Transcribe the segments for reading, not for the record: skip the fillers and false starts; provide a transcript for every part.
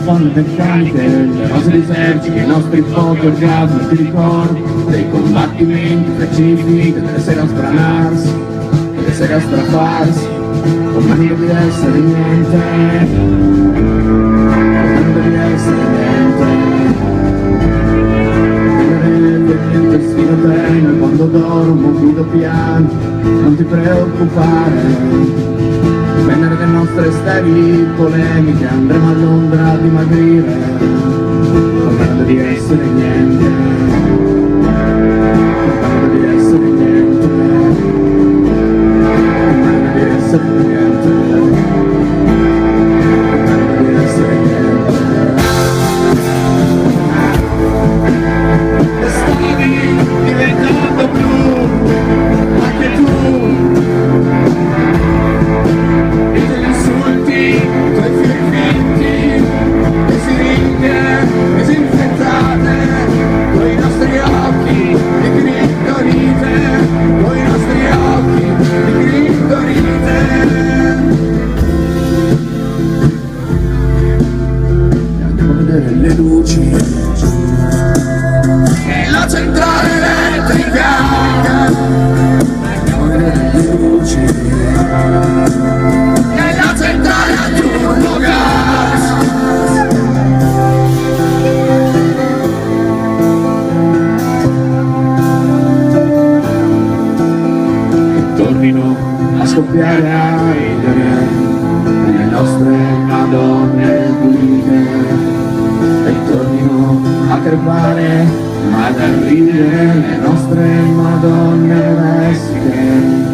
fonde meccaniche, le rose lisergiche, i nostri pochi orgasmi, ti ricordi dei combattimenti precisi, delle sere a sbranarsi, delle sere a strapparsi, comando di essere niente, comando di essere niente. Niente sfida te nel mondo d'oro, un movido piano, non ti preoccupare. Venere le nostre sterili polemiche, andremo a Londra a dimagrire, comando di essere niente, comando di essere niente, comando di essere niente, comando di essere niente. Stavi diventando blu, anche tu, e te insulti, tuoi figli finti, le siringhe disinfettate, con i nostri occhi di criptonite, con i nostri occhi di criptonite. E andiamo a vedere le luci la centrale elettrica, andiamo a vedere le luci nella centrale a turbogas. E tornino a scoppiare a ridere le nostre madonne pulite, e tornino a crepare ma ad ridere le nostre madonne vestite.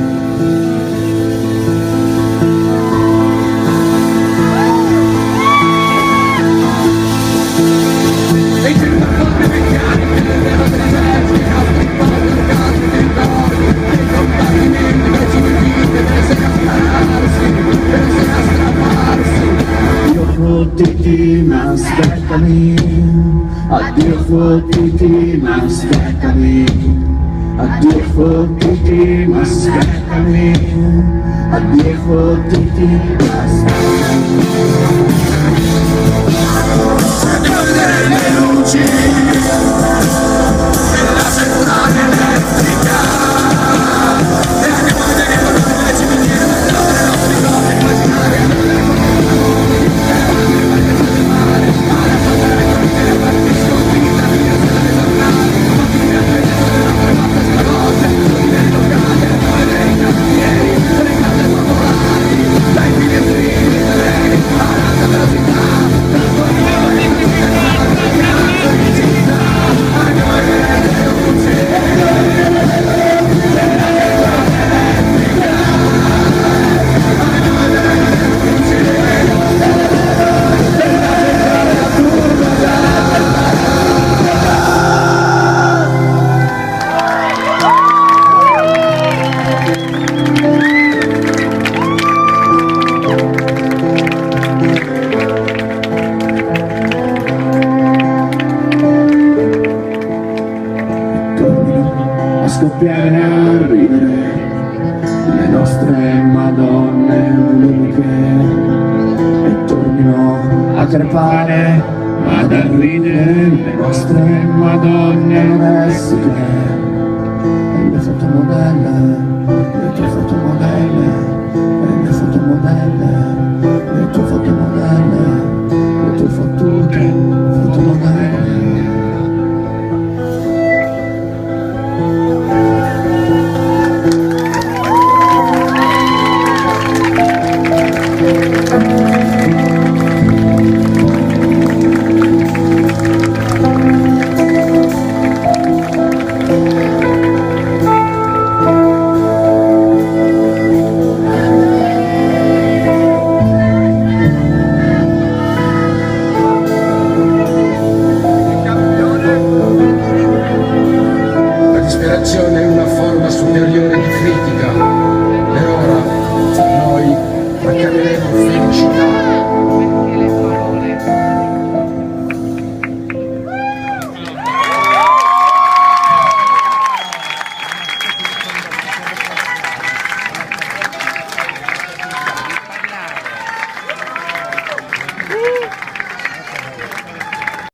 E c'è una fonte meccanica, le rose lisergiche, i nostri pochi orgasmi, ti ricordi dei combattimenti precipiti, delle sere a spararsi, delle sere a strapparsi. Io fottiti, ma aspettami. Addio fottiti, ma aspettami. Addio fottiti, ma aspettami. Addio fottiti, ma aspettami. Andiamo a vedere le luci della centrale elettrica, e andiamo a vedere i colori delle ciminiere, delle nostre cose immaginarie. Scoppiare a ridere le nostre madonne uniche, e tornino a crepare ma ad ridere le nostre madonne vestite.